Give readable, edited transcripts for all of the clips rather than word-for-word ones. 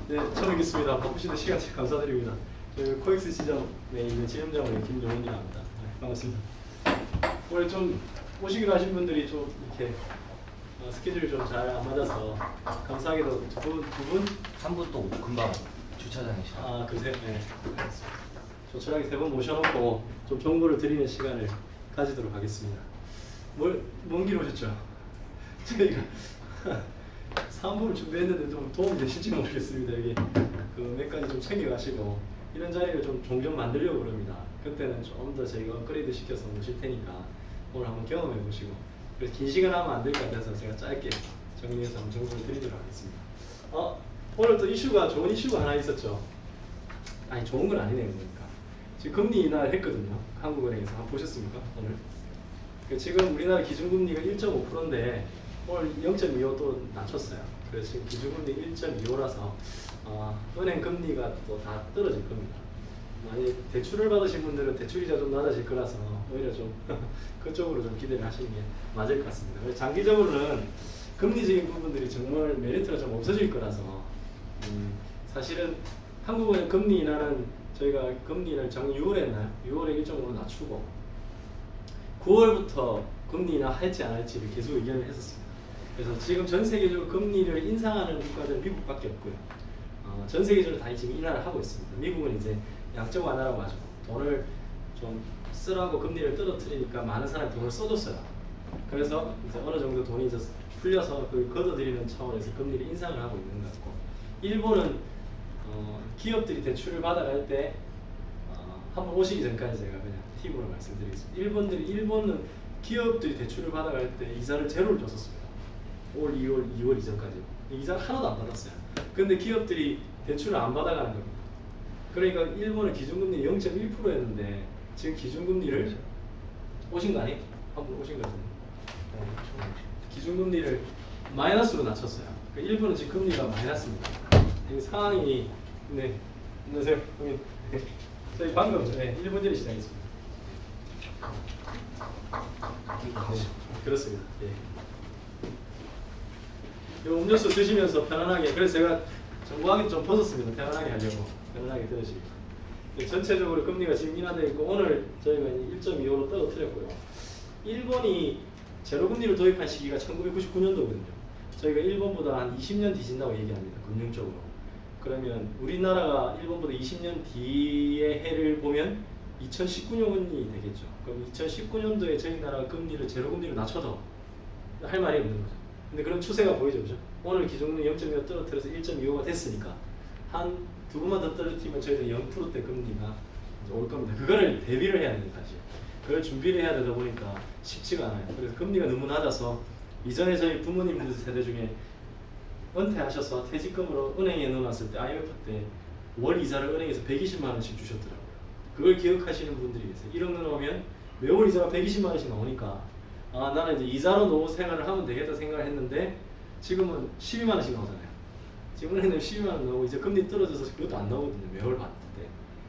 네, 처음 뵙겠습니다. 바쁘신데 시간 감사드립니다. 저희 코엑스 지점에 있는 지점장의 김용훈이라고 합니다. 네, 반갑습니다. 오늘 좀 오시기로 하신 분들이 좀 이렇게 스케줄이 좀 잘 안 맞아서 감사하게도 두 분? 한 분 또 금방 주차장이시죠. 아, 그러세요? 네. 조촐하게 세 분 모셔놓고 좀 정보를 드리는 시간을 가지도록 하겠습니다. 먼 길 오셨죠? 저희가 사무를 준비했는데 좀 도움이 되실지 모르겠습니다. 여기 그 몇 가지 좀 챙겨가시고 이런 자리를 좀 종종 만들려고 그럽니다. 그때는 좀 더 저희가 업그레이드 시켜서 모실 테니까 오늘 한번 경험해 보시고, 그래서 긴 시간 하면 안 될 것 같아서 제가 짧게 정리해서 한번 정보를 드리도록 하겠습니다. 오늘 또 이슈가 좋은 이슈가 하나 있었죠. 아니, 좋은 건 아니네요. 그러니까 지금 금리 인하를 했거든요. 한국은행에서 한번 보셨습니까? 오늘 지금 우리나라 기준금리가 1.5%인데 오늘 0.25 또 낮췄어요. 그래서 지금 기준금리 1.25라서 은행 금리가 또 다 떨어질 겁니다. 만약 대출을 받으신 분들은 대출이자 좀 낮아질 거라서 오히려 좀 그쪽으로 좀 기대를 하시는 게 맞을 것 같습니다. 그래서 장기적으로는 금리적인 부분들이 정말 메리트가 좀 없어질 거라서 사실은 한국은 금리 인하는 저희가 금리를 작년 6월에 했나요? 6월에 1.5로 낮추고 9월부터 금리 인하 할지 안 할지를 계속 의견을 했었습니다. 그래서 지금 전 세계적으로 금리를 인상하는 국가들은 미국밖에 없고요. 전 세계적으로 다 지금 인하를 하고 있습니다. 미국은 이제 양적 완화라고 하죠. 돈을 좀 쓰라고 금리를 떨어뜨리니까 많은 사람이 돈을 써줬어요. 그래서 이제 어느 정도 돈이 이제 풀려서 그걸 걷어들이는 차원에서 금리를 인상을 하고 있는 것 같고, 일본은 기업들이 대출을 받아갈 때 한번 오시기 전까지 제가 그냥 팁으로 말씀드리겠습니다. 일본은 기업들이 대출을 받아갈 때 이자를 제로를 줬었습니다. 올 2월 이전까지 이자를 하나도 안 받았어요. 근데 기업들이 대출을 안 받아가는 겁니다. 그러니까 일본은 기준금리 0.1%였는데 지금 기준금리를 오신 거 아니에요? 한번 오신 거 같은데 기준금리를 마이너스로 낮췄어요. 그러니까 일본은 지금 금리가 마이너스입니다. 이 상황이 네, 안녕하세요. 저희 방금 전에 1분전에 시작했습니다. 그렇습니다. 예. 이 음료수 드시면서 편안하게, 그래서 제가 정보하기 좀 벗었습니다. 편안하게 하려고, 편안하게 들으시고. 전체적으로 금리가 지금 인하되어 있고 오늘 저희가 1.25로 떨어뜨렸고요. 일본이 제로금리를 도입한 시기가 1999년도거든요. 저희가 일본보다 한 20년 뒤진다고 얘기합니다. 금융적으로. 그러면 우리나라가 일본보다 20년 뒤의 해를 보면 2019년이 되겠죠. 그럼 2019년도에 저희 나라가 금리를 제로금리로 낮춰도 할 말이 없는 거죠. 근데 그런 추세가 보이죠, 그죠? 오늘 기준금리 0.25 떨어뜨려서 1.25가 됐으니까 한 두 번만 더 떨어뜨리면 저희도 0%대 금리가 이제 올 겁니다. 그거를 대비를 해야 됩니다, 사실. 그걸 준비를 해야 되다 보니까 쉽지가 않아요. 그래서 금리가 너무 낮아서 이전에 저희 부모님들 세대 중에 은퇴하셔서 퇴직금으로 은행에 넣어놨을 때 IMF 때 월 이자를 은행에서 120만 원씩 주셨더라고요. 그걸 기억하시는 분들이 계세요. 1억 넣어놓으면 매월 이자가 120만 원씩 나오니까 나는 이제 이자로 노후 생활을 하면 되겠다 생각을 했는데 지금은 12만 원씩 나오잖아요. 지금 은행은 12만 원 나오고 이제 금리 떨어져서 그것도 안 나오거든요. 매월 받을 때.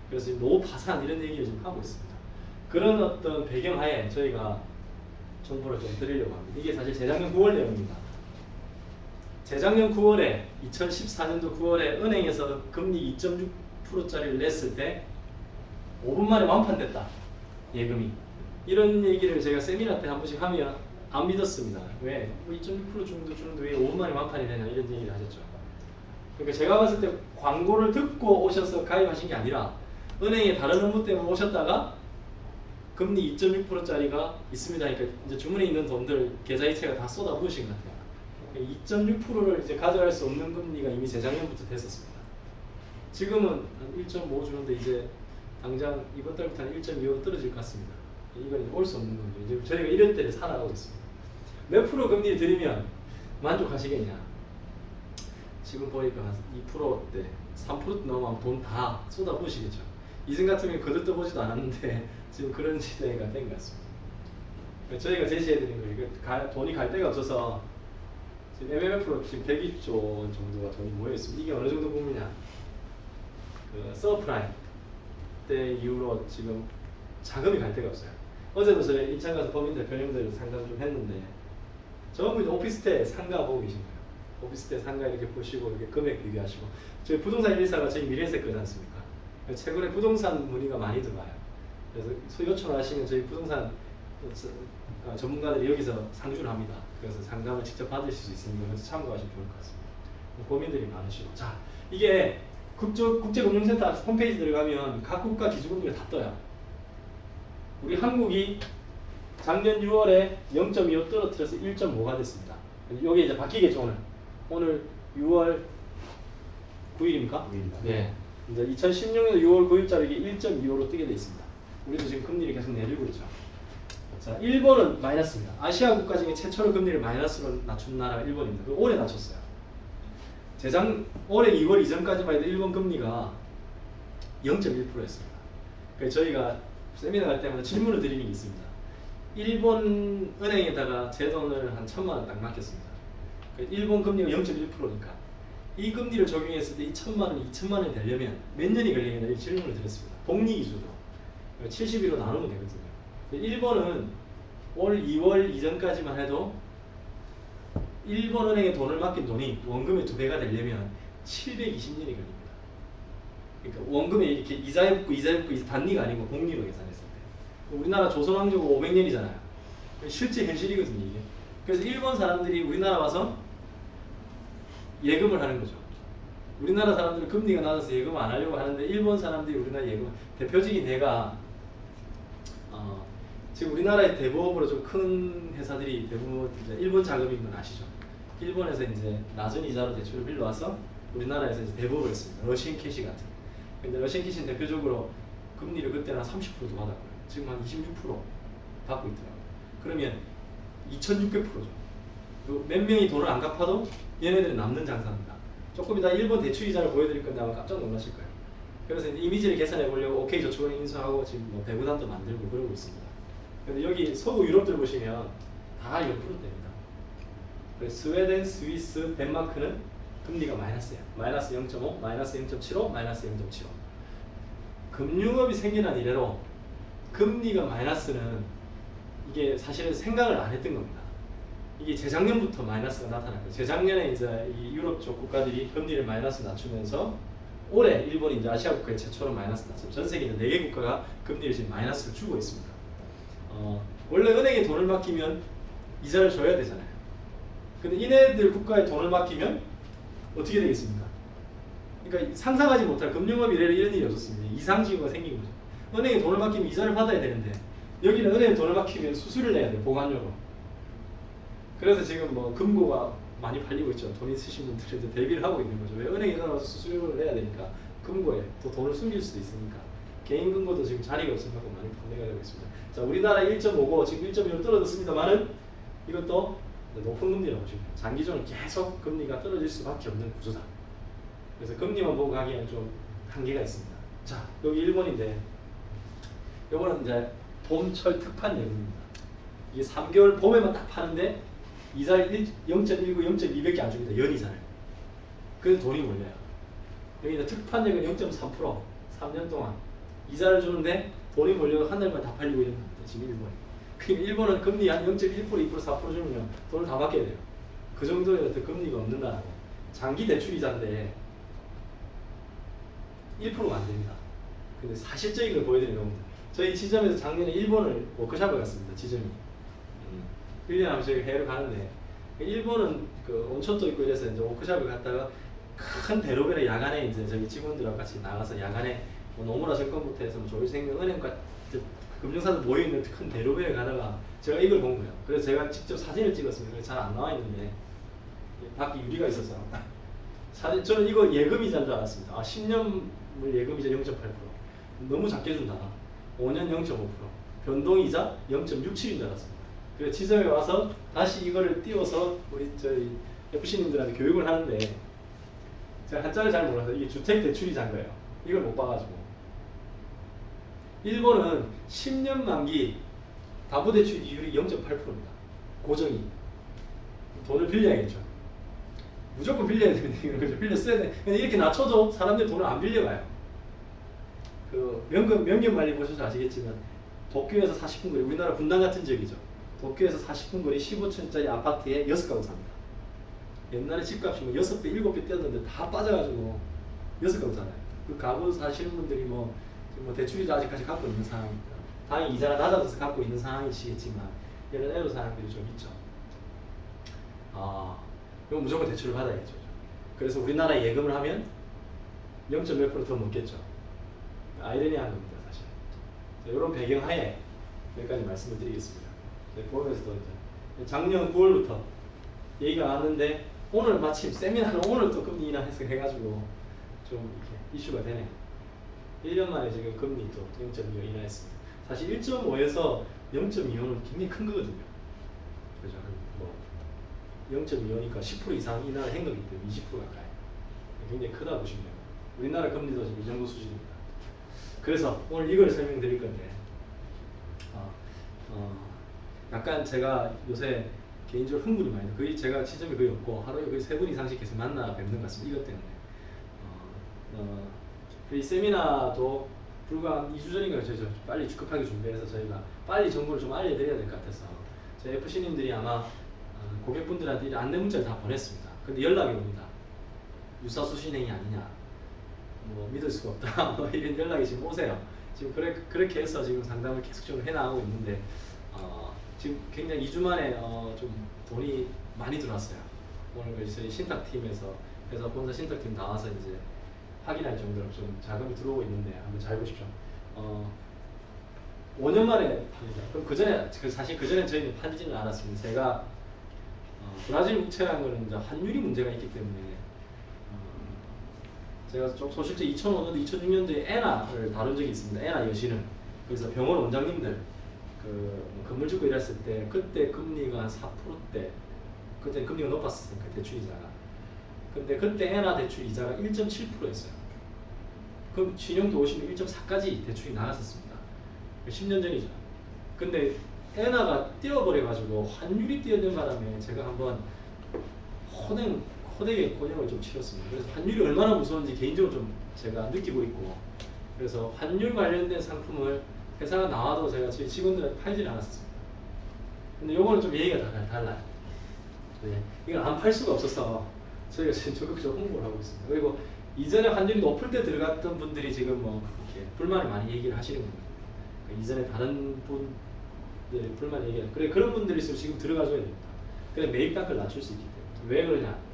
그래서 지금 노후 파산 이런 얘기를 지금 하고 있습니다. 그런 어떤 배경하에 저희가 정보를 좀 드리려고 합니다. 이게 사실 재작년 9월 내용입니다. 재작년 9월에 2014년도 9월에 은행에서 금리 2.6%짜리를 냈을 때 5분 만에 완판됐다. 예금이. 이런 얘기를 제가 세미나 때 한 번씩 하면 안 믿었습니다. 왜? 2.6% 정도 주는데 왜 5분 만에 완판이 되냐 이런 얘기를 하셨죠. 그러니까 제가 봤을 때 광고를 듣고 오셔서 가입하신 게 아니라 은행에 다른 업무 때문에 오셨다가 금리 2.6%짜리가 있습니다. 그러니까 이제 주문에 있는 돈들 계좌이체가 다 쏟아부으신 것 같아요. 2.6%를 이제 가져갈 수 없는 금리가 이미 재작년부터 됐었습니다. 지금은 1.5 주는데 이제 당장 이번 달부터는 1.25로 떨어질 것 같습니다. 이건 올 수 없는 겁니다. 이제 저희가 이런 때를 살아가고 있습니다. 몇 프로 금리를 드리면 만족하시겠냐? 지금 보니까 2%대, 3% 넘으면 돈 다 쏟아부으시겠죠. 이전 같으면 거들떠보지도 않았는데 지금 그런 시대가 된 것 같습니다. 저희가 제시해드린 거예요. 돈이 갈 데가 없어서 지금 MMF로 지금 102조 원 정도가 돈이 모여있습니다. 이게 어느 정도 부분이냐? 그 서프라임 때 이후로 지금 자금이 갈 데가 없어요. 어제도 저희 인천 가서 법인 대표님들 상담 좀 했는데 전부 이제 오피스텔 상가 보고 계신 거예요. 오피스텔 상가 이렇게 보시고 이렇게 금액 비교하시고 저희 부동산 114가 저희 미래에셋 거지 않습니까? 최근에 부동산 문의가 많이 들어와요. 그래서 요청을 하시면 저희 부동산 전문가들이 여기서 상주를 합니다. 그래서 상담을 직접 받으실 수 있으니까 먼저 참고하시면 좋을 것 같습니다. 고민들이 많으시고 자 이게 국제금융센터 홈페이지 들어가면 각 국가 기준금리가 다 떠요. 우리 한국이 작년 6월에 0.25 떨어뜨려서 1.5가 됐습니다. 여기 이제 바뀌겠죠 오늘 6월 9일입니까? 9일입니다. 네. 이제 2016년 6월 9일자로 이게 1.25로 뜨게 돼 있습니다. 우리도 지금 금리를 계속 내리고 있죠. 자, 일본은 마이너스입니다. 아시아 국가 중에 최초로 금리를 마이너스로 낮춘 나라가 일본입니다. 그 올해 낮췄어요. 올해 2월 이전까지만 해도 일본 금리가 0.1%였습니다. 그래서 저희가 세미나 갈 때마다 질문을 드리는 게 있습니다. 일본 은행에다가 제 돈을 한 1,000만 원 딱 맡겼습니다. 일본 금리가 0.1%니까 이 금리를 적용했을 때 이 1,000만 원이 2,000만 원이 되려면 몇 년이 걸리겠냐 이 질문을 드렸습니다. 복리 기준으로 70일로 나누면 되거든요. 일본은 올 2월 이전까지만 해도 일본 은행에 돈을 맡긴 돈이 원금의 2배가 되려면 720년이 걸립니다. 그러니까 원금에 이렇게 이자에 붙고 단리가 아니고 복리로 계산했을 때 우리나라 조선왕조가 500년이잖아요. 실제 현실이거든요 이게. 그래서 일본 사람들이 우리나라 와서 예금을 하는 거죠. 우리나라 사람들은 금리가 낮아서 예금 안 하려고 하는데 일본 사람들이 우리나라 예금 대표적인 예가 지금 우리나라의 대부업으로 좀 큰 회사들이 대부분 이제 일본 자금인 건 아시죠? 일본에서 이제 낮은 이자로 대출을 빌려와서 우리나라에서 이제 대부업을 했습니다. 러시안 캐시 같은. 근데 러시안 캐시는 대표적으로 금리를 그때는 한 30%도 받았고요. 지금 한 26% 받고 있더라고요. 그러면 2,600%죠. 몇 명이 돈을 안 갚아도 얘네들은 남는 장사입니다. 조금 이따 일본 대출 이자를 보여드릴 건데 아마 깜짝 놀라실 거예요. 그래서 이제 이미지를 계산해 보려고 OK저축은행 인수하고 지금 뭐 배구단도 만들고 그러고 있습니다. 근데 여기 서구 유럽들 보시면 다 0%대입니다. 스웨덴, 스위스, 덴마크는 금리가 마이너스예요. 마이너스 0.5, 마이너스 0.75, 마이너스 0.75. 금융업이 생겨난 이래로 금리가 마이너스는 이게 사실은 생각을 안 했던 겁니다. 이게 재작년부터 마이너스가 나타났고 재작년에 이제 이 유럽 쪽 국가들이 금리를 마이너스 낮추면서 올해 일본이 이제 아시아 국가의 최초로 마이너스 낮췄죠. 전 세계 4개 국가가 금리를 지금 마이너스를 주고 있습니다. 원래 은행에 돈을 맡기면 이자를 줘야 되잖아요. 근데 이네들 국가에 돈을 맡기면 어떻게 되겠습니까? 그러니까 상상하지 못할 금융업 이래로 이런 일이 없었습니다. 이상징후가 생긴 거죠. 은행에 돈을 맡기면 이자를 받아야 되는데 여기는 은행에 돈을 맡기면 수수료를 내야 돼요. 보관료로. 그래서 지금 뭐 금고가 많이 팔리고 있죠. 돈 있으신 분들은 대비를 하고 있는 거죠. 왜 은행에 들어가서 수수료를 내야 되니까 금고에 또 돈을 숨길 수도 있으니까 개인 금고도 지금 자리가 없으니까 많이 판매가 되고 있습니다. 자, 우리나라 1.5고 지금 1.1로 떨어졌습니다만은 이것도 높은 금리라고 보시면 돼요. 장기적으로 계속 금리가 떨어질 수밖에 없는 구조다. 그래서 금리만 보고 가기에는 좀 한계가 있습니다. 자, 여기 일본인데 요거는 이제 봄철 특판 예금입니다. 이게 3개월 봄에만 딱 파는데 이자를 0.19, 0.2밖에 안 줍니다. 연이자를. 그래서 돈이 몰려요. 여기 이제 특판 예금 0.3% 3년 동안 이자를 주는데 돈이 몰려서 한 달만 다 팔리고 이런 겁니다. 지금 일본이. 그러니까 일본은 금리 한 0.1%, 2%, 4% 주면 돈을 다 받게 돼요. 그 정도의 어떤 금리가 없는 나라고. 장기 대출 이자인데 1%가 안 됩니다. 근데 사실적인 걸 보여드리는 겁니다. 저희 지점에서 작년에 일본을 워크숍을 갔습니다. 지점이. 1년에 한 번씩 해외를 가는데 일본은 그 온천도 있고 이래서 이제 워크숍을 갔다가 큰 대로변에 야간에 이제 저희 직원들하고 같이 나가서 야간에 뭐 노무라 증권부터 해서 뭐 조일생명 은행과 금융사들 모여 있는 큰 대로변에 가다가 제가 이걸 본 거예요. 그래서 제가 직접 사진을 찍었습니다. 잘 안 나와 있는데 밖에 유리가 있어서 사진 저는 이거 예금이자인 줄 알았습니다. 아 10년물 예금이자 0.8% 너무 작게 준다. 5년 0.5% 변동이자 0.67인 줄 알았습니다. 그래서 지점에 와서 다시 이거를 띄워서 우리 저희 FC님들한테 교육을 하는데 제가 한자를 잘 몰라서 이게 주택대출이자인 거예요. 이걸 못 봐가지고 일본은 10년 만기 담보대출 이율이 0.8%입니다. 고정이. 돈을 빌려야겠죠. 무조건 빌려야 되는 거죠. 빌려 써야 돼. 근데 이렇게 낮춰도 사람들이 돈을 안 빌려가요. 그 명견 관리 보셔서 아시겠지만 도쿄에서 40분 거리, 우리나라 분당 같은 지역이죠. 도쿄에서 40분 거리 15층짜리 아파트에 6가구 삽니다. 옛날에 집값이 뭐 6배, 7배 뛰었는데 다 빠져가지고 6가구잖아요. 그 가구 사시는 분들이 뭐 대출이자 아직까지 갖고 있는 상황입니다. 당연히 이자가 낮아져서 갖고 있는 상황이시겠지만 이런 애로사항들이 좀 있죠. 이건 무조건 대출을 받아야겠죠. 그래서 우리나라 예금을 하면 0.몇% 더 먹겠죠. 아이러니한 겁니다, 사실. 자, 이런 배경하에 몇 가지 말씀을 드리겠습니다. 보험에서도 이제 작년 9월부터 얘기가 나왔는데 오늘 마침 세미나를 오늘 또 금리 인하 해가지고 좀 이렇게 이슈가 되네요. 1년 만에 지금 금리 또 0.25 인하했습니다. 사실 1.5에서 0.25는 굉장히 큰 거거든요. 그죠? 뭐 0.25니까 10% 이상 인하를 한 거기 때문에 20% 가까이. 굉장히 크다 보시면 돼요. 우리나라 금리도 지금 이 정도 수준입니다. 그래서 오늘 이걸 설명드릴 건데 약간 제가 요새 개인적으로 흥분이 많이 돼요. 거의 제가 지점이 거의 없고 하루에 거의 3분 이상씩 계속 만나 뵙는 것 같습니다. 이것 때문에. 이 세미나도 불과 한 2주 전인가 저희가 빨리 급하게 준비해서 저희가 빨리 정보를 좀 알려드려야 될 것 같아서 저희 FC님들이 아마 고객분들한테 안내 문자를 다 보냈습니다. 근데 연락이 옵니다. 유사수신행위 아니냐, 뭐 믿을 수가 없다, 뭐 이런 연락이 지금 오세요. 지금 그렇게 해서 지금 상담을 계속적으로 해나가고 있는데 지금 굉장히 2주 만에 좀 돈이 많이 들어왔어요. 오늘 저희 신탁팀에서 회사 본사 신탁팀 다 와서 이제 확인할 정도로 좀 자금이 들어오고 있는데 한번 잘 보십시오. 5년 만에 합니다. 그럼 사실 그 전에 저희는 팔지는 않았습니다. 제가 브라질 국채라는 거는 이제 환율이 문제가 있기 때문에 제가 좀 소실제 2005년도, 2006년도에 에나를 다룬 적이 있습니다. 에나 여신은 그래서 병원 원장님들 건물 짓고 일했을 때 그때 금리가 한 4%대, 그때 금리가 높았으니까 대출 이자가. 근데 그때 에나 대출 이자가 1.7%였어요. 그럼 신용도 오시면 1.4까지 대출이 나갔었습니다. 10년 전이죠. 근데 에나가 뛰어버려가지고 환율이 뛰어든 바람에 제가 한번 호되게 고생을 좀 치렀습니다. 그래서 환율이 얼마나 무서운지 개인적으로 좀 제가 느끼고 있고, 그래서 환율 관련된 상품을 회사가 나와도 제가 저희 직원들한테 팔지는 않았습니다. 근데 요거는 좀 얘기가 달라요. 네. 이걸 안 팔 수가 없어서 저희가 지금 적극적으로 홍보를 하고 있습니다. 그리고 이전에 환율이 높을 때 들어갔던 분들이 지금 뭐 이렇게 불만을 많이 얘기를 하시는 겁니다. 그러니까 이전에 다른 분들이 불만 얘기하는, 그래 그런 분들이 있으면 지금 들어가줘야 됩니다. 그래 매입 단가를 낮출 수 있기 때문에. 왜 그러냐?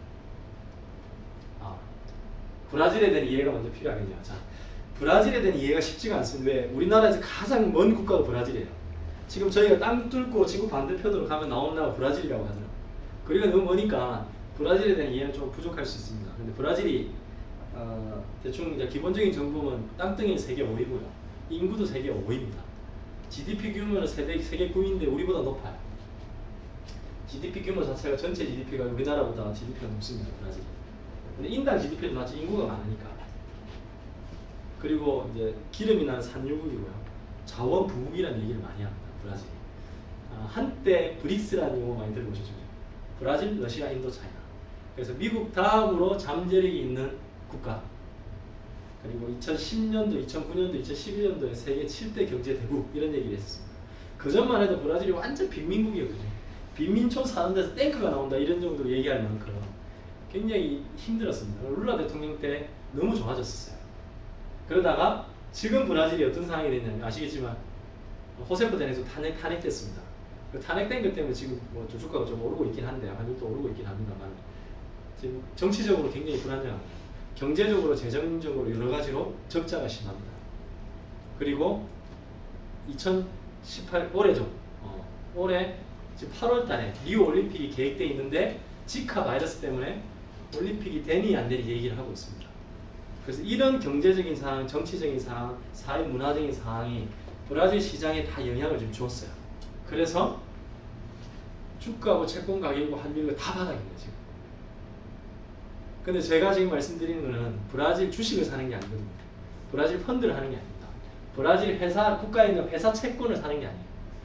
브라질에 대한 이해가 먼저 필요하겠네요. 자, 브라질에 대한 이해가 쉽지가 않습니다. 왜? 우리나라에서 가장 먼 국가가 브라질이에요. 지금 저희가 땅 뚫고 지구 반대편으로 가면 나오는 나라가 브라질이라고 하더라고요. 거리가 너무 머니까 브라질에 대한 이해는 좀 부족할 수 있습니다. 근데 브라질이 대충 이제 기본적인 정보는 땅덩이는 세계 5위고요. 인구도 세계 5위입니다. GDP 규모는 세계 9위인데 우리보다 높아요. GDP 규모 자체가 전체 GDP가 우리나라보다 GDP가 높습니다. 브라질. 근데 인당 GDP도 낮지 인구가 많으니까. 그리고 이제 기름이 나는 산유국이고요. 자원 부국이라는 얘기를 많이 합니다. 브라질이. 한때 브릭스라는 용어 많이 들어보셨죠? 브라질, 러시아, 인도, 차이나. 그래서 미국 다음으로 잠재력이 있는 국가. 그리고 2010년도, 2009년도, 2011년도에 세계 7대 경제 대국 이런 얘기를 했었습니다. 그 전만 해도 브라질이 완전 빈민국이었거든요. 빈민촌 사는 데서 탱크가 나온다 이런 정도로 얘기할 만큼 굉장히 힘들었습니다. 룰라 대통령 때 너무 좋아졌었어요. 그러다가 지금 브라질이 어떤 상황이 됐냐면 아시겠지만 호세프 대내에서 탄핵됐습니다. 그 탄핵된 것 때문에 지금 뭐 주가가 좀 오르고 있긴 한데 환율도 오르고 있긴 합니다만 지금 정치적으로 굉장히 불안정합니다. 경제적으로, 재정적으로 여러 가지로 적자가 심합니다. 그리고 2018 올해죠. 올해 지금 8월 달에 리우 올림픽이 계획되어 있는데 지카 바이러스 때문에 올림픽이 되니 안 되니 얘기를 하고 있습니다. 그래서 이런 경제적인 상황, 정치적인 상황, 사회 문화적인 상황이 브라질 시장에 다 영향을 좀 주었어요. 그래서 주가고 채권 가격이고 환율이 다 바닥입니다 지금. 근데 제가 지금 말씀드리는 거는 브라질 주식을 사는 게 아니거든요. 브라질 펀드를 하는 게 아닙니다. 브라질 회사, 국가에 있는 회사 채권을 사는 게 아니에요.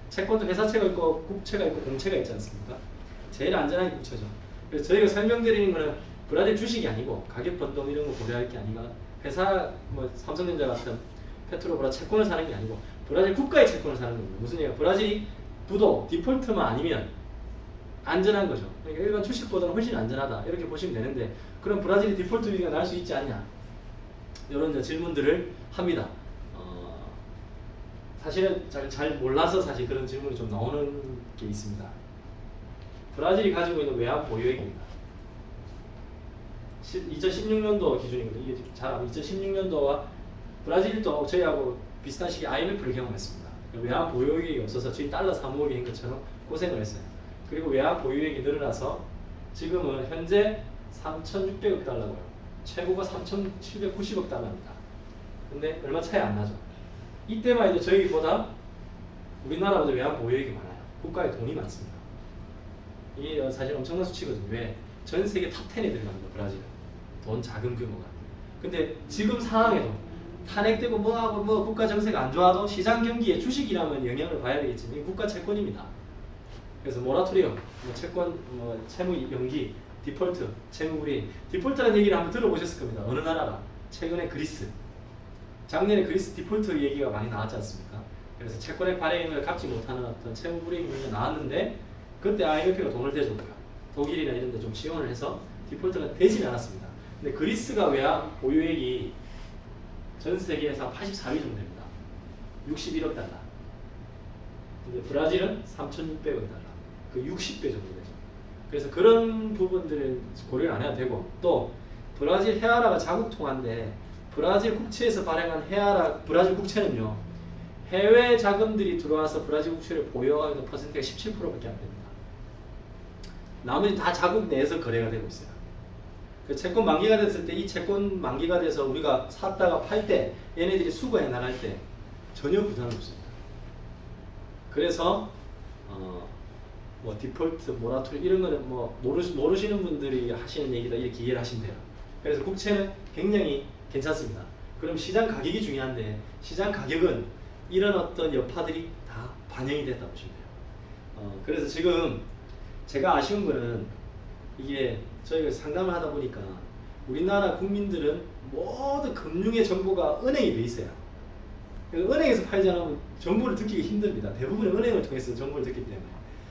채권도 회사채가 있고 국채가 있고 공채가 있지 않습니까? 제일 안전한 게 국채죠. 그래서 저희가 설명드리는 거는 브라질 주식이 아니고 가격 변동 이런 거 고려할 게 아니라 회사 뭐 삼성전자 같은 페트로브라 채권을 사는 게 아니고 브라질 국가의 채권을 사는 겁니다. 무슨 얘기야? 브라질이 부도 디폴트만 아니면 안전한 거죠. 그러니까 일반 주식보다는 훨씬 안전하다 이렇게 보시면 되는데 그럼 브라질이 디폴트 위기가 날 수 있지 않냐 이런 질문들을 합니다. 사실은 잘 몰라서 사실 그런 질문이 좀 나오는 게 있습니다. 브라질이 가지고 있는 외환 보유액입니다. 2016년도 기준이거든요. 이게 잘 2016년도와 브라질도 저희하고 비슷한 시기에 IMF를 경험했습니다. 외환 보유액이 없어서 저희 달러 사모으기 한 것처럼 고생을 했어요. 그리고 외환 보유액이 늘어나서 지금은 현재 3,600억 달러고요. 최고가 3,790억 달러입니다. 근데 얼마 차이 안 나죠. 이때만 해도 저희보다 우리나라보다 외환 보유액이 많아요. 국가에 돈이 많습니다. 이게 사실 엄청난 수치거든요. 왜? 전 세계 탑10에 들어갑니다. 브라질은. 돈 자금 규모가. 근데 지금 상황에도 탄핵되고 뭐하고 뭐 국가 정세가 안 좋아도 시장 경기에 주식이라면 영향을 봐야 되겠지만 이게 국가 채권입니다. 그래서 모라토리엄, 뭐 채권, 뭐 채무 연기, 디폴트, 채무 불이행. 디폴트라는 얘기를 한번 들어보셨을 겁니다. 어느 나라가? 최근에 그리스. 작년에 그리스 디폴트 얘기가 많이 나왔지 않습니까? 그래서 채권의 발행을 갚지 못하는 어떤 채무 불이행 문제가 나왔는데 그때 IMF가 돈을 대줬고요. 독일이나 이런 데 좀 지원을 해서 디폴트가 되지는 않았습니다. 근데 그리스가 외환 보유액이 전 세계에서 84위 정도 됩니다. 61억 달러. 근데 브라질은 3,600억 달러. 그 60배 정도 되죠. 그래서 그런 부분들은 고려를 안 해도 되고 또 브라질 헤아라가 자국 통화인데 브라질 국채에서 발행한 헤아라 브라질 국채는요. 해외 자금들이 들어와서 브라질 국채를 보유하고 있는 퍼센트가 17%밖에 안 됩니다. 나머지 다 자국 내에서 거래가 되고 있어요. 그 채권 만기가 됐을 때 이 채권 만기가 돼서 우리가 샀다가 팔 때 얘네들이 수거해 나갈 때 전혀 부담이 없습니다. 그래서 뭐 디폴트, 모라토리엄 이런 거는 뭐 모르시는 분들이 하시는 얘기다 이렇게 이해를 하시면 돼요. 그래서 국채는 굉장히 괜찮습니다. 그럼 시장 가격이 중요한데 시장 가격은 이런 어떤 여파들이 다 반영이 됐다 보시면 돼요. 그래서 지금 제가 아쉬운 거는 이게 저희가 상담을 하다 보니까 우리나라 국민들은 모든 금융의 정보가 은행에 돼 있어요. 은행에서 팔지 않으면 정보를 듣기가 힘듭니다. 대부분의 은행을 통해서 정보를 듣기 때문에.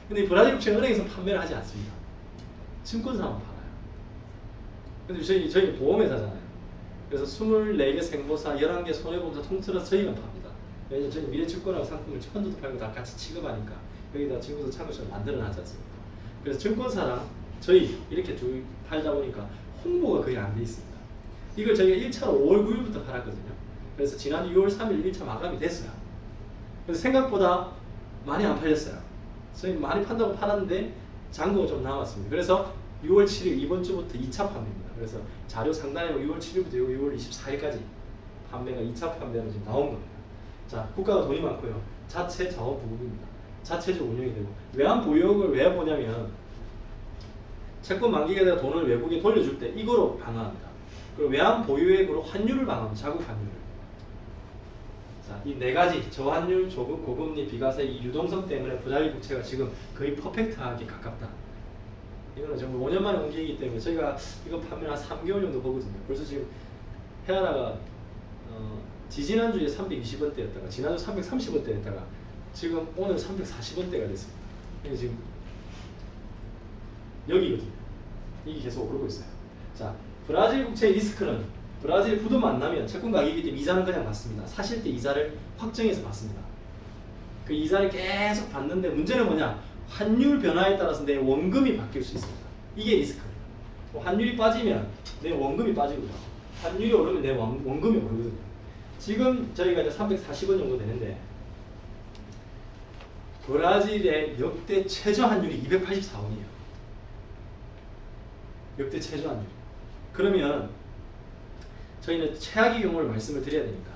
근데 브라질 국채는 은행에서 판매를 하지 않습니다. 증권사만 팔아요. 근데 저희는 보험회사잖아요. 그래서 24개 생보사, 11개 손해보험사 통틀어서 저희만 팝니다. 왜냐면 저희 미래증권하고 상품을 펀드도 팔고 다 같이 취급하니까 여기다 증권사 창구처럼 만들어놨지 않습니까? 그래서 증권사랑 저희 이렇게 둘 팔다 보니까 홍보가 거의 안 돼 있습니다. 이걸 저희가 1차로 5월 9일부터 팔았거든요. 그래서 지난주 6월 3일 1차 마감이 됐어요. 그래서 생각보다 많이 안 팔렸어요. 저희 많이 판다고 팔았는데 잔고가 좀 남았습니다. 그래서 6월 7일 이번 주부터 2차 판매입니다. 그래서 자료 상단에 6월 7일부터 6월 24일까지 판매가 2차 판매로 지금 나온 겁니다. 자, 국가가 돈이 많고요. 자체 자원 부국입니다. 자체적 운영이 되고 외환 보유액을 왜 보냐면 채권 만기가 돼서 돈을 외국에 돌려줄 때 이거로 방어합니다. 그리고 외환 보유액으로 환율을 방어합니다. 자국 환율을. 자, 이 네 가지 저환율, 고금리, 비과세 이 유동성 때문에 브라질 국채가 지금 거의 퍼펙트하게 가깝다. 이거는 정말 5년 만에 온 기회이기 때문에 저희가 이거 판매를 한 3개월 정도 보거든요. 벌써 지금 헤아라가 지지난주에 320원대였다가 지난주 330원대였다가 지금 오늘 340원대가 됐습니다. 이게 지금 여기거든요. 이게 계속 오르고 있어요. 자, 브라질 국채의 리스크는 브라질 부도 만나면 채권 가격이기 때문에 이자는 그냥 받습니다. 사실 때 이자를 확정해서 받습니다. 그 이자를 계속 받는데 문제는 뭐냐? 환율 변화에 따라서 내 원금이 바뀔 수 있습니다. 이게 리스크예요. 환율이 빠지면 내 원금이 빠지고요. 환율이 오르면 내 원금이 오르거든요. 지금 저희가 이제 340원 정도 되는데 브라질의 역대 최저 환율이 284원이에요. 역대 최저 환율. 그러면 저희는 최악의 경우를 말씀을 드려야 되니까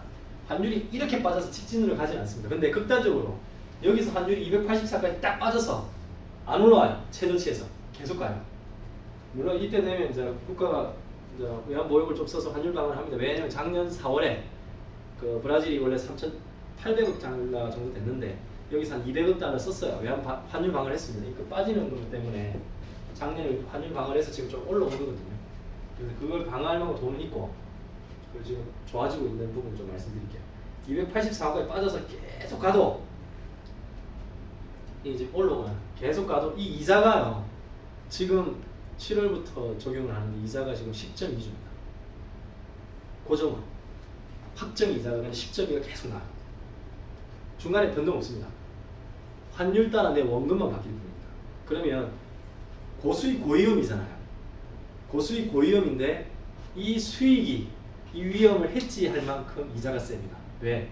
환율이 이렇게 빠져서 직진으로 가지 않습니다. 근데 극단적으로 여기서 환율이 284까지 딱 빠져서 안 올라와요. 최저치에서 계속 가요. 물론 이때 되면 이제 국가가 이제 외환 보유액을 좀 써서 환율 방어를 합니다. 왜냐하면 작년 4월에 그 브라질이 원래 3,800억 달러 정도 됐는데 여기서 한 200억 달러 썼어요. 외환 환율 방어를 했습니다. 그 빠지는 것 때문에 작년에 환율 방어를 해서 지금 좀 올라온 거거든요. 그래서 그걸 방어할 만한 돈은 있고 그리고 지금 좋아지고 있는 부분 좀 말씀드릴게요. 284억에 빠져서 계속 가도 이게 지금 올라오면 계속 가도 이 이자가요. 지금 7월부터 적용을 하는데 이자가 지금 10.2주입니다. 고정은 확정 이자가 그냥 10.2가 계속 나요. 중간에 변동 없습니다. 환율 따라 내 원금만 바뀔 뿐입니다. 그러면 고수익 고위험이잖아요. 고수익 고위험인데 이 수익이 이 위험을 해지할 만큼 이자가 셉니다. 왜?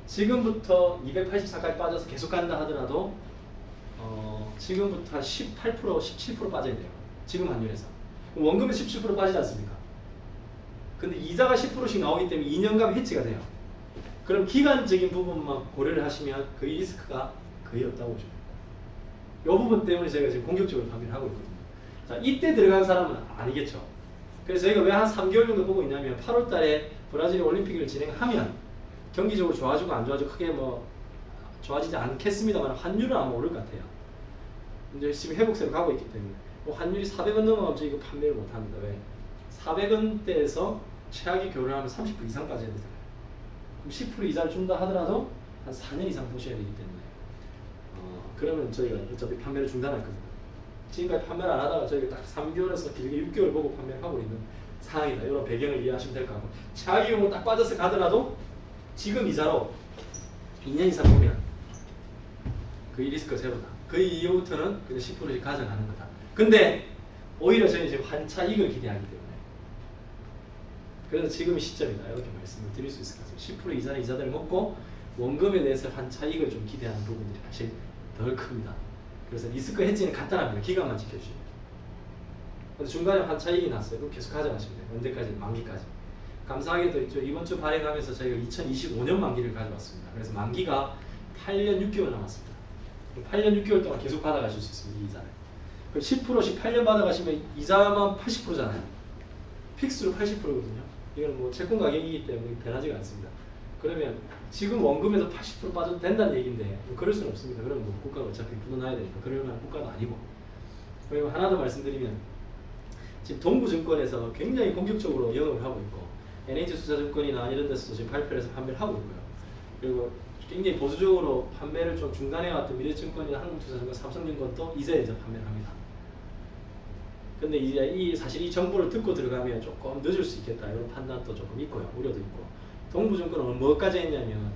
지금부터 284까지 빠져서 계속 간다 하더라도 지금부터 18%, 17% 빠져야 돼요. 지금 환율에서. 원금은 17% 빠지지 않습니까? 근데 이자가 10%씩 나오기 때문에 2년간 해지가 돼요. 그럼 기간적인 부분만 고려를 하시면 그 리스크가 거의 없다고 보죠. 이 부분 때문에 저희가 지금 공격적으로 판매를 하고 있거든요. 자, 이때 들어간 사람은 아니겠죠. 그래서 저희가 왜 한 3개월 정도 보고 있냐면 8월 달에 브라질이 올림픽을 진행하면 경기적으로 좋아지고 안 좋아지고 크게 뭐 좋아지지 않겠습니다만 환율은 아마 오를 것 같아요. 이제 지금 회복세로 가고 있기 때문에 뭐 환율이 400원 넘어가면 저희가 판매를 못합니다. 왜? 400원대에서 최악의 교류하면 30% 이상 빠져야 되잖아요. 그럼 10% 이자를 준다 하더라도 한 4년 이상 보셔야 되기 때문에 그러면 저희가 어차피 판매를 중단할 겁니다. 지금까지 판매를 안 하다가 저희가 딱 3개월에서 길게 6개월 보고 판매를 하고 있는 상황이다. 이런 배경을 이해하시면 될 것 같고, 최악의 경우 딱 빠져서 가더라도 지금 이자로 2년 이상 보면 거의 리스크가 제로다. 그 이후부터는 그냥 10%씩 가져가는 거다. 근데 오히려 저희는 지금 환차 이익을 기대하기 때문에 그래서 지금 시점이다. 이렇게 말씀을 드릴 수 있을 것 같습니다. 10% 이상의 이자들을 먹고 원금에 대해서 환차 이익을 좀 기대하는 부분들이 사실 덜 큽니다. 그래서 리스크 해지는 간단합니다. 기간만 지켜주시면. 근데 중간에 환차 이익이 났어요. 그럼 계속 가져가시면 돼요. 언제까지? 만기까지. 감사하게도 있죠. 이번 주 발행하면서 저희가 2025년 만기를 가져왔습니다. 그래서 만기가 8년 6개월 남았습니다. 8년 6개월 동안 계속 받아가실 수 있습니다. 이 이자를. 10%씩 8년 받아가시면 이자만 80%잖아요. 픽스로 80%거든요. 이건 뭐 채권 가격이기 때문에 변하지가 않습니다. 그러면 지금 원금에서 80% 빠져도 된다는 얘기인데 뭐 그럴 수는 없습니다. 그럼 뭐 국가가 어차피 불어나야 되니까 그럴 만한 국가도 아니고. 그리고 하나 더 말씀드리면 지금 동부증권에서 굉장히 공격적으로 영업을 하고 있고 NH투자증권이나 이런 데서도 지금 발표를 해서 판매를 하고 있고요. 그리고 굉장히 보수적으로 판매를 좀 중단해왔던 미래증권이나 한국투자증권, 삼성증권도 이제 판매를 합니다. 근데 이제 사실 이 정보를 듣고 들어가면 조금 늦을 수 있겠다 이런 판단도 조금 있고요. 우려도 있고. 동부증권은 뭐까지 했냐면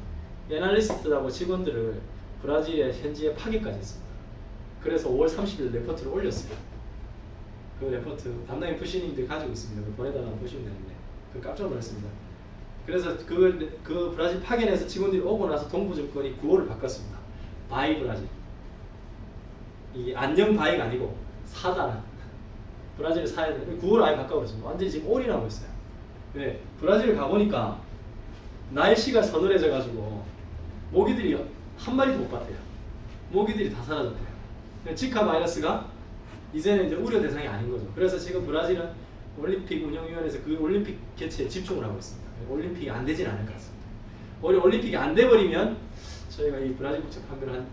애널리스트라고 직원들을 브라질의 현지에 파견까지 했습니다. 그래서 5월 30일 레포트를 올렸어요. 그 레포트 담당 FC님들 가지고 있습니다. 그걸 보내달라고 보시면 되는데 그 깜짝 놀랐습니다. 그래서 그 브라질 파견에서 직원들이 오고 나서 동부증권이 구호를 바꿨습니다. 바이 브라질. 이게 안녕 바이가 아니고 사다는 브라질을 사야 돼. 구호를 아예 바꿔버렸습니다. 완전히 지금 올인하고 있어요. 왜? 브라질 가보니까 날씨가 서늘해져가지고 모기들이 한 마리도 못 봤대요. 모기들이 다 사라졌대요. 지카 바이러스가 이제는 이제 우려 대상이 아닌 거죠. 그래서 지금 브라질은 올림픽 운영위원회에서 그 올림픽 개최에 집중을 하고 있습니다. 올림픽이 안 되진 않을 것 같습니다. 오히려 올림픽이 안 돼버리면 저희가 이 브라질 국채 판매를 한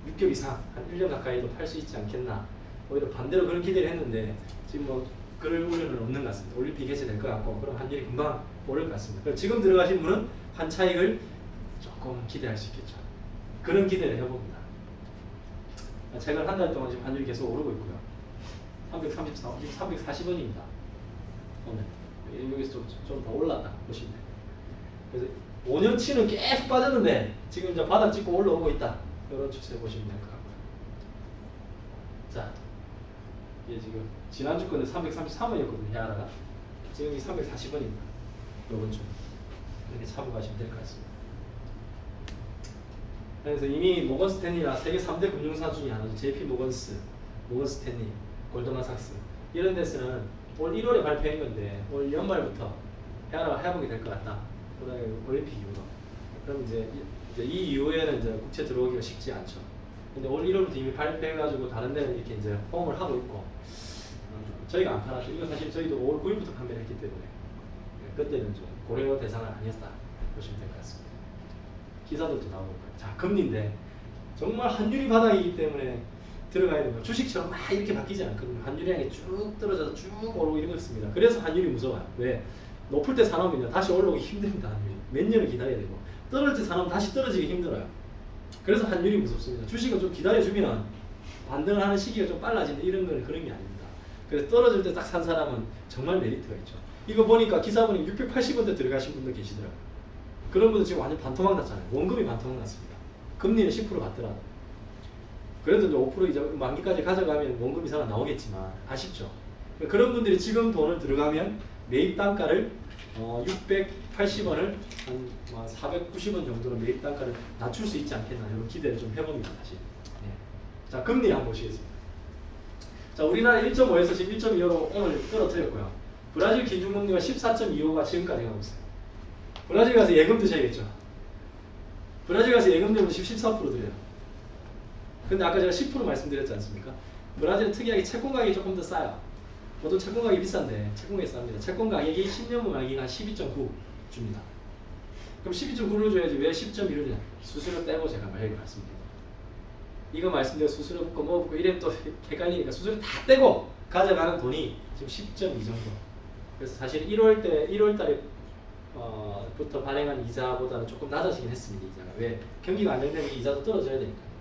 6개월 이상, 한 1년 가까이도 팔 수 있지 않겠나. 오히려 반대로 그런 기대를 했는데 지금 뭐 그럴 우려는 없는 것 같습니다. 올림픽 개최될 것 같고 그럼 환율이 금방 오를 것 같습니다. 그래서 지금 들어가신 분은 환차익을 조금 기대할 수 있겠죠. 그런 기대를 해봅니다. 최근 한 달 동안 지금 환율이 계속 오르고 있고요. 340원입니다. 오늘 여기서 좀 더 올랐다 보시면 돼요. 그래서 5년치는 계속 빠졌는데 지금 이제 바닥 찍고 올라오고 있다. 이런 추세 보시면 될 것 같고요. 자, 이게 지금 지난주 거는 333원이었거든요. 헤아라가 지금 이 340원입니다. 이번 주 이렇게 참고하시면 될 것 같습니다. 그래서 이미 모건 스탠리나 세계 3대 금융사 중에 하나죠. JP 모건스, 모건 스탠리, 골드만삭스 이런 데서는 올 1월에 발표한 건데 올 연말부터 헤아라가 해보게 될 것 같다. 그다음에 올림픽 이후로. 그럼 이제 이 이후에는 이제 국채 들어오기가 쉽지 않죠. 근데 올 1월부터 이미 발표해가지고 다른 데는 이렇게 이제 호응을 하고 있고 저희가 안 팔았죠. 이거 사실 저희도 5월 9일부터 판매를 했기 때문에 그때는 좀 고려 대상은 아니었다 보시면 될 것 같습니다. 기사들도 나오고 있고요. 자, 금리인데 정말 환율이 바닥이기 때문에 들어가야 됩니다. 주식처럼 막 이렇게 바뀌지 않거든요. 환율이 쭉 떨어져서 쭉 오르고 이런 거 있습니다. 그래서 환율이 무서워요. 왜? 높을 때 사놓으면 다시 올라오기 힘듭니다. 환율이. 몇 년을 기다려야 되고 떨어질 때 사놓으면 다시 떨어지기 힘들어요. 그래서 환율이 무섭습니다. 주식은 좀 기다려주면 반등을 하는 시기가 좀 빨라진다 이런 거는 그런 게 아닙니다. 그래서 떨어질 때 딱 산 사람은 정말 메리트가 있죠. 이거 보니까 기사 보니 680원대 들어가신 분도 계시더라고요. 그런 분들 지금 완전 반토막 났잖아요. 원금이 반토막 났습니다. 금리는 10% 받더라도. 그래도 이제 5% 이제 만기까지 가져가면 원금 이상은 나오겠지만 아쉽죠. 그런 분들이 지금 돈을 들어가면 매입 단가를 680원을 한 490원 정도로 매입 단가를 낮출 수 있지 않겠나 이런 기대를 좀 해봅니다. 다시. 네. 자, 금리 한번 보시겠습니다. 자, 우리나라 1.5에서 지금 1.25로 오늘 떨어뜨렸고요. 브라질 기준금리가 14.25가 지금까지 가고 있어요. 브라질 가서 예금 드셔야겠죠. 브라질 가서 예금 들면 14% 드려요. 근데 아까 제가 10% 말씀드렸지 않습니까? 브라질은 특이하게 채권 가격이 조금 더 싸요. 보통 채권 가격이 비싼데 채권 가격이 쌉니다. 채권 가격이 10년 만기가 12.9 줍니다. 그럼 12.9를 줘야지 왜 10.1을 주냐? 수수료 떼고 제가 말씀드립니다. 이거 말씀드려 수수료 붙고 뭐 붙고 이래 또 헷갈리니까 수수료 다 떼고 가져가는 돈이 지금 10.2 정도. 그래서 사실 1월 달에 부터 발행한 이자보다는 조금 낮아지긴 했습니다. 이자가. 왜? 경기가 안정되면 이자도 떨어져야 되니까요.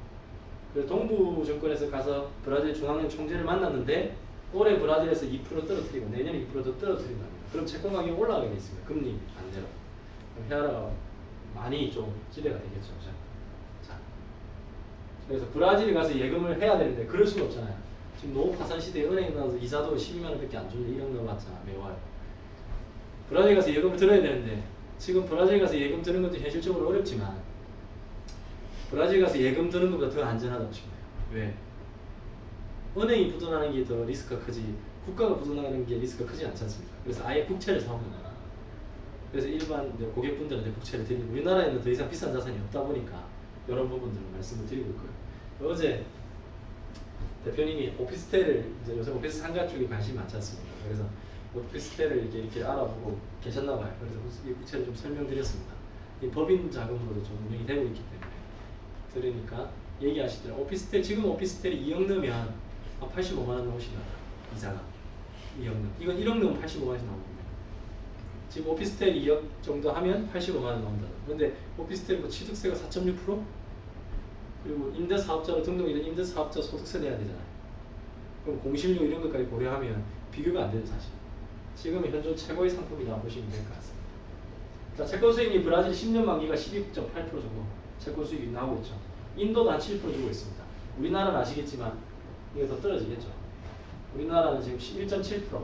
그래서 동부증권에서 가서 브라질 중앙은행 총재를 만났는데 올해 브라질에서 2% 떨어뜨리고 내년에 2% 더 떨어뜨린다. 그럼 채권 가격이 올라가게 돼 있습니다. 금리 반대로. 그럼 헤아라가 많이 좀 기대가 되겠죠. 자, 그래서 브라질에 가서 예금을 해야 되는데 그럴 수가 없잖아요. 지금 노후 파산 시대에 은행에 나와서 이자도 12만 원밖에 안 주는데 이런 거 맞잖아 매월. 브라질 가서 예금을 들어야 되는데 지금 브라질 가서 예금 드는 것도 현실적으로 어렵지만 브라질 가서 예금 드는 것보다 더 안전하다고 싶네요. 왜? 은행이 부도나는 게 더 리스크가 크지 국가가 부도나는 게 리스크가 크지 않지 않습니까? 그래서 아예 국채를 사옵니다. 그래서 일반 고객분들한테 국채를 드리고 우리나라에는 더 이상 비싼 자산이 없다 보니까 이런 부분들을 말씀을 드리고 있고요. 어제 대표님이 오피스텔을 이제 요새 오피스 상가 쪽에 관심이 많지 않습니까? 그래서 오피스텔을 이렇게 알아보고 계셨나 봐요. 그래서 이 국채를 좀 설명드렸습니다. 이 법인 자금으로도 좀 운영이 되고 있기 때문에 들으니까 얘기하시더라고요. 오피스텔 지금 오피스텔이 2억 넣으면 한 85만 원 나오신다. 이자가 2억 넣으면 이건 1억 넣으면 85만 원이 나오거든요. 지금 오피스텔 2억 정도 하면 85만 원 나온다. 그런데 오피스텔 뭐 취득세가 4.6% 그리고 임대사업자로 등록이 된 임대사업자 소득세 내야 되잖아요. 그럼 공실료 이런 것까지 고려하면 비교가 안 되죠 사실. 지금은 현존 최고의 상품이라고 보시면 될 것 같습니다. 자, 채권 수익이 브라질 10년 만기가 12.8% 정도 채권 수익이 나오고 있죠. 인도도 한 7% 주고 있습니다. 우리나라는 아시겠지만 이게 더 떨어지겠죠. 우리나라는 지금 1.7%.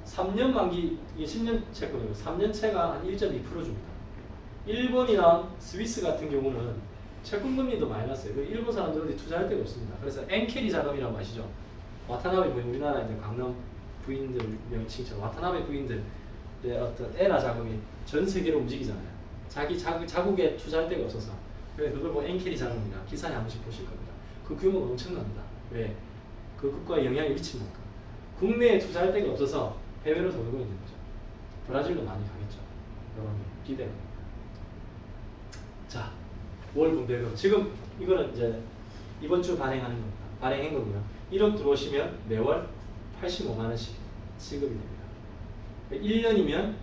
3년 만기 이게 10년 채권이고 3년 채가 한 1.2% 줍니다. 일본이나 스위스 같은 경우는 채권 금리도 많이 났어요. 일본 사람들은 어디 투자할 데가 없습니다. 그래서 엔캐리 자금이라고 아시죠? 와타나베 부인 우리나라 이제 강남 부인들 명칭처럼 와타나베 부인들의 어떤 에라 자금이 전 세계로 움직이잖아요. 자기 자국에 투자할 데가 없어서. 그래서 그걸 뭐 엔캐리 자금이나 기사에 한 번씩 보실 겁니다. 그 규모가 엄청납니다. 왜? 그 국가에 영향이 미친 만큼. 국내에 투자할 데가 없어서 해외로 돌고 있는 거죠. 브라질도 많이 가겠죠. 여러분 기대가 됩니다. 자, 월 분배금. 지금 이거는 이제 이번 주 발행하는 겁니다. 발행한 거고요. 1억 들어오시면 매월 85만 원씩 지급이 됩니다. 1년이면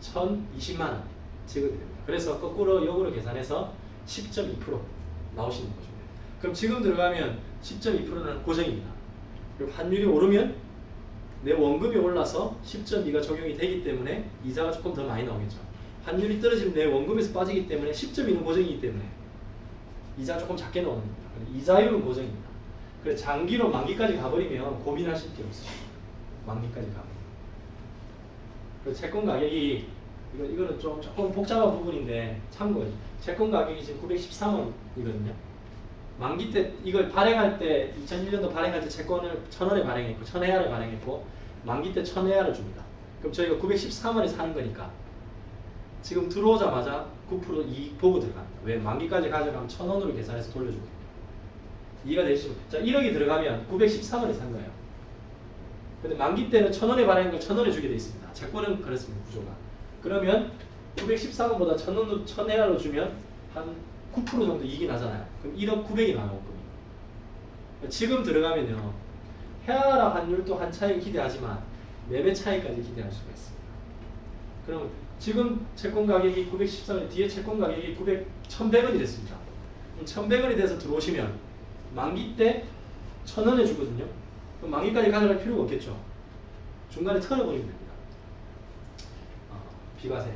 1,020만 원 지급이 됩니다. 그래서 거꾸로 역으로 계산해서 10.2% 나오시는 거죠. 그럼 지금 들어가면 10.2%는 고정입니다. 그리고 환율이 오르면 내 원금이 올라서 10.2가 적용이 되기 때문에 이자가 조금 더 많이 나오겠죠. 환율이 떨어지면 내 원금에서 빠지기 때문에 10.2는 고정이기 때문에 이자가 조금 작게 나오는 겁니다. 이자율은 고정입니다. 그래서 장기로 만기까지 가버리면 고민하실 게 없으십니다. 만기까지 가버리면. 그래서 채권 가격이 이거는 좀 조금 복잡한 부분인데 참고해요. 채권 가격이 지금 913원이거든요. 만기 때 이걸 발행할 때 2001년도 발행할 때 채권을 1,000원에 발행했고 1,000회화를 발행했고 만기 때 1,000회화를 줍니다. 그럼 저희가 913원에 사는 거니까 지금 들어오자마자 9% 이익 보고 들어갑니다. 왜? 만기까지 가져가면 1,000원으로 계산해서 돌려주거든요. 이해가 되시죠? 자, 1억이 들어가면 913원에 산 거예요. 근데 만기 때는 1,000원에 발행한 걸 1,000원에 주게 돼 있습니다. 채권은 그렇습니다. 구조가. 그러면 913원보다 1,000원으로 1,000회화로 주면 한 9% 정도 이익이 나잖아요. 그럼 1억 900이 나올 겁니다. 지금 들어가면요. 회화랑 환율도 한 차익 기대하지만 매매 차익까지 기대할 수가 있습니다. 그럼 지금 채권 가격이 913원, 뒤에 채권 가격이 1,100원이 됐습니다. 1,100원이 돼서 들어오시면 만기 때 1,000원에 주거든요. 그럼 만기까지 가져갈 필요가 없겠죠. 중간에 털어버리면 됩니다. 비과세.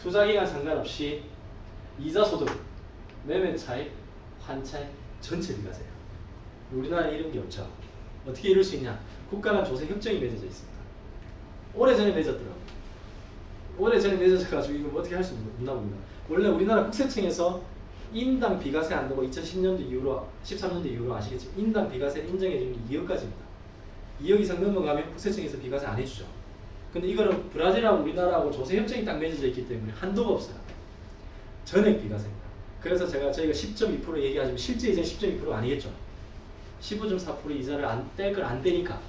투자기간 상관없이 이자 소득, 매매 차익, 환차익 전체 비과세예요. 우리나라에 이런 게 없죠. 어떻게 이룰 수 있냐? 국가 간 조세 협정이 맺어져 있습니다. 오래전에 맺었더라고요. 오래전에 맺어져가지고 이거 어떻게 할 수 없나 봅니다. 원래 우리나라 국세청에서 인당 비과세 안 되고 2010년도 이후로 13년도 이후로 아시겠지만 인당 비과세를 인정해 주는 게 2억까지입니다. 2억 이상 넘어가면 국세청에서 비과세 안 해주죠. 근데 이거는 브라질하고 우리나라하고 조세 협정이 딱 맺어져 있기 때문에 한도가 없어요. 전액 비과세입니다. 그래서 저희가 10.2% 얘기하지만 실제 이제 10.2%가 아니겠죠. 15.4% 이자를 뗄 걸 안 떼니까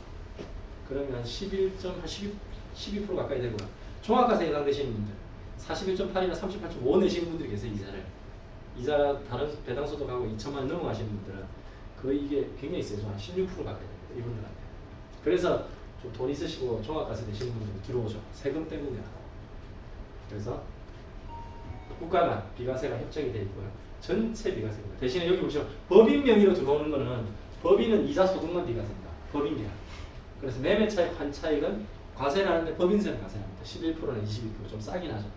그러면 12% 가까이 되고요. 종합과세 해당되시는 분들 41.8이나 38.5 내시는 분들이 계세요. 이자 다른 배당소득하고 2천만 원 넘어가시는 분들은 거의 이게 굉장히 세죠. 한 16% 가까이 됩니다. 이분들한테. 그래서 좀 돈 있으시고 종합과세 내시는 분들이 들어오죠. 세금 때문에. 그래서 국가 간 비과세가 협정이 되어 있고요. 전체 비과세입니다. 대신에 여기 보시면 법인 명의로 들어오는 거는 법인은 이자 소득만 비과세입니다. 법인이야. 그래서 매매 차익, 환 차익은 과세를 하는데 법인세는 과세합니다. 11%나 22%좀 싸긴 하죠.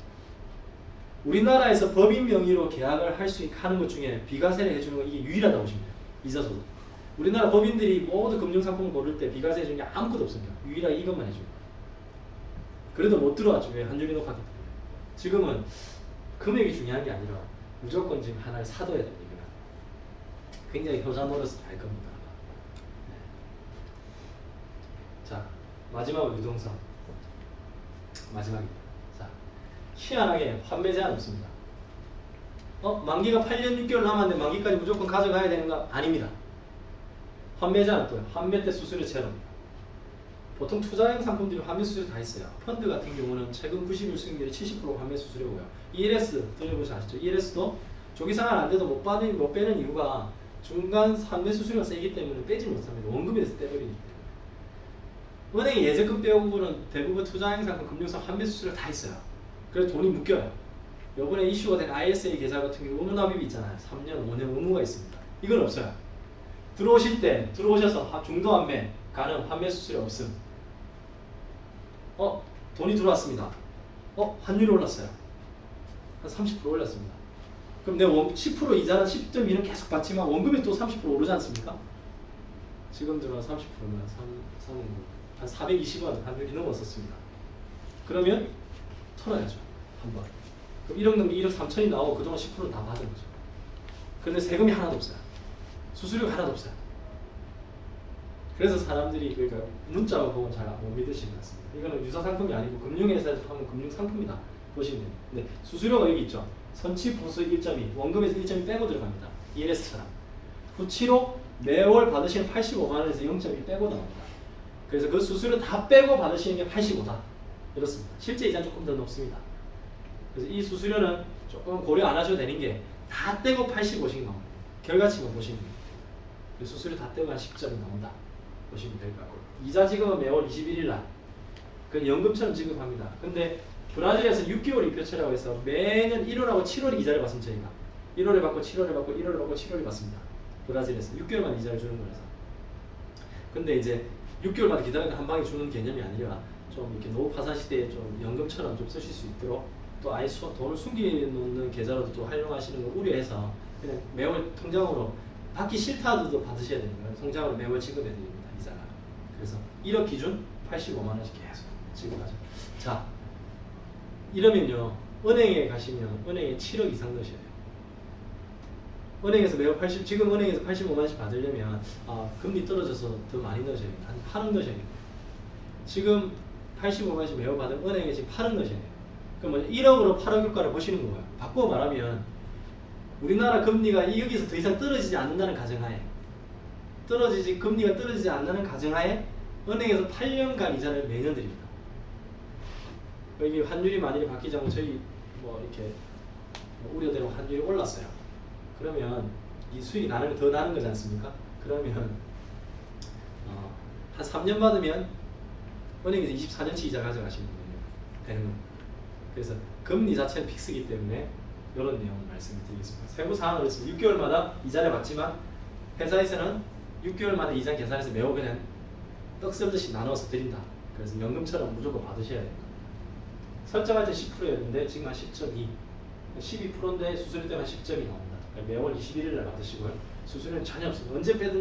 우리나라에서 법인 명의로 계약을 하는 것 중에 비과세를 해주는 건 이게 유일하다고 보시면 돼요. 이자 소득. 우리나라 법인들이 모두 금융상품을 고를 때 비과세 해주는 게 아무것도 없습니다. 유일하게 이것만 해줍니다. 그래도 못 들어왔죠. 왜? 환율이 높았기 때문에. 지금은 금액이 중요한 게 아니라 무조건 지금 하나를 사둬야 됩니다. 굉장히 효자 노릇을 할 겁니다. 네. 자, 마지막으로 유동성. 마지막입니다. 자, 희한하게 환매 제한 없습니다. 만기가 8년 6개월 남았는데 만기까지 무조건 가져가야 되는 거 아닙니다. 환매 제한 없고요. 환매 때 수수료 제로입니다. 보통 투자형 상품들이 환매 수수료 다 있어요. 펀드 같은 경우는 최근 90일 수익률이 70% 환매 수수료고요. ELS 들어보시 아시죠? ELS도 조기 상환 안 돼도 못 빼는 이유가 중간 환매 수수료가 세기 때문에 빼지 못합니다. 원금에서 떼버리기 때문에. 은행이 예적금 빼오고는 대부분 투자형 상품, 금융상 환매 수수료 다 있어요. 그래서 돈이 묶여요. 요번에 이슈가 된 ISA 계좌 같은 경우 의무 납입이 있잖아요. 3년, 5년 의무가 있습니다. 이건 없어요. 들어오셔서 중도 환매 가능, 환매 수수료 없음. 돈이 들어왔습니다. 환율이 올랐어요. 한 30% 올랐습니다. 그럼 내 10% 이자는 10.2는 계속 받지만 원금이 또 30% 오르지 않습니까? 지금 들어 30%면 한 420원 환율이 넘었었습니다. 그러면 털어야죠. 한번. 그럼 1억 넘기 1억 3천이 나오고 그동안 10%는 다 받은 거죠. 그런데 세금이 하나도 없어요. 수수료가 하나도 없어요. 그래서 사람들이 그러니까 문자만 보면 잘 못 믿으시는 것 같습니다. 이거는 유사 상품이 아니고 금융회사에서 파는 금융 상품이다 보시면 됩니다. 근데 수수료가 여기 있죠. 선취 보수 1.2, 원금에서 1.2 빼고 들어갑니다. ELS처럼. 후치로 매월 받으시는 85만 원에서 0.1 빼고 나옵니다. 그래서 그 수수료 다 빼고 받으시는 게 85다. 이렇습니다. 실제 이자는 조금 더 높습니다. 그래서 이 수수료는 조금 고려 안 하셔도 되는 게 다 떼고 85씩 나옵니다. 결과치만 보시면 됩니다. 그 수수료 다 떼고 한 10점이 나온다. 보시면 될 것 같고요. 이자 지급은 매월 21일 날. 그 연금처럼 지급합니다. 근데 브라질에서 6개월 이표체라고 해서 매년 1월하고 7월에 이자를 받습니다. 저희가 1월에 받고 7월에 받고 1월에 받고 7월에 받습니다. 브라질에서 6개월만 이자를 주는 거라서. 근데 이제 6개월마다 기다리는 한 방에 주는 개념이 아니라 좀 이렇게 노후 파산 시대에 좀 연금처럼 좀 쓰실 수 있도록 또 아예 돈을 숨기놓는 계좌로도 또 활용하시는 걸 우려해서 그냥 매월 통장으로 받기 싫다도 받으셔야 되는 거예요. 통장으로 매월 지급해 드립니다. 이자가. 그래서 1억 기준 85만 원씩 계속 지급하죠. 자, 이러면요. 은행에 가시면 은행에 7억 이상 넣으셔야 돼요. 은행에서 매월 지금 은행에서 85만 원씩 받으려면 금리 떨어져서 더 많이 넣으셔야 돼요. 한 8억 넣으셔야 돼요. 지금 85만 원씩 매월 받으면 은행에 지금 8억 넣으셔야 돼요. 그럼 1억으로 8억 효과를 보시는 거예요. 바꾸어 말하면 우리나라 금리가 여기서 더 이상 떨어지지 않는다는 가정하에 금리가 떨어지지 않는 가정하에 은행에서 8년간 이자를 매년 드립니다. 이게 환율이 만일에 바뀌지 않고 저희 이렇게 우려대로 환율이 올랐어요. 그러면 이 수익이 더 나는 거지 않습니까? 그러면 한 3년 받으면 은행에서 24년치 이자 가져가시면 되는 겁니다. 그래서 금리 자체는 픽스이기 때문에 이런 내용을 말씀을 드리겠습니다. 세부 사항을 했습니다. 6개월마다 이자를 받지만 회사에서는 6개월 만에 이상 계산해서 매우 그냥 떡 썰듯이 나눠서 드린다. 그래서 연금처럼 무조건 받으셔야 됩니다. 설정할 때 10%였는데 지금 한 10.2, 12%인데 수수료 때문에 10점이 나옵니다. 매월 21일 날 받으시고요. 수수료는 전혀 없습니다. 언제 빼든